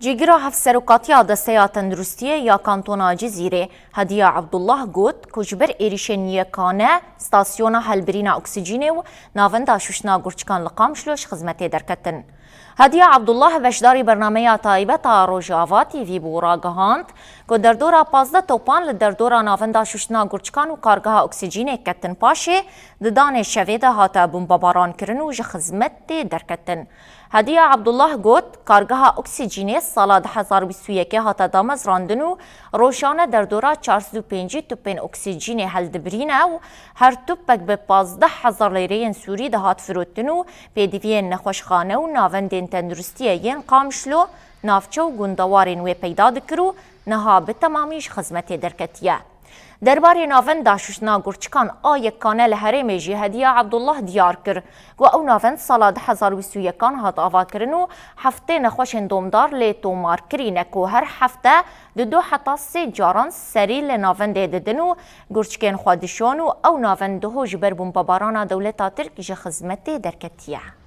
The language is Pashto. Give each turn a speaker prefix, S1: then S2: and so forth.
S1: جیگرا هفسروکاتیا دستیا تندرستیه یا کانتونا جزیره هدیه عبدالله گوت کجبر ایریشنیه کانه ستاسیون هلبرینا اکسیجینه و ناوندا شوشنا گرچکان لقامشلوش خدمتی درکتن. هدیه عبدالله وشداری برنامه تایبت روجاوا تیوی بورا گهاند که در دورا 15 توپان لدر دورا ناوندا شوشنا گرچکان و کارگاه اکسیجینه کتن پاشه ددان شویده هاتا بمباران کرن و خدمتی درکتن. هدیه عبدالله گوت کارگاه اکسیجینه سال 2021 هاتا دامز راندن و روشانه در دورا 405 توپین اکسیجین هلدبرینه و هر توپک به 15,000 لیره سوری دهات فروتن و پیدوی نخوشخانه و ناوندین تندرستیه ین قامشلو نافچه و گندوارین و پیدا دکرو نها به تمامیش خدمت درکتیه. درباره ناوند داشوشنا گرچکان آیک کانه لحرم جی هدیه عبدالله دیار کر و او ناوند سال 2021 هات آوا کرن و هفته نخوش دومدار لی تومار کرینه که هر هفته دو حتا 3 جاران سری لناوند ددن و گرچکین خودشون و او ناوند هو جبر بمباران دولتا ترک جه خدمت درکتیه.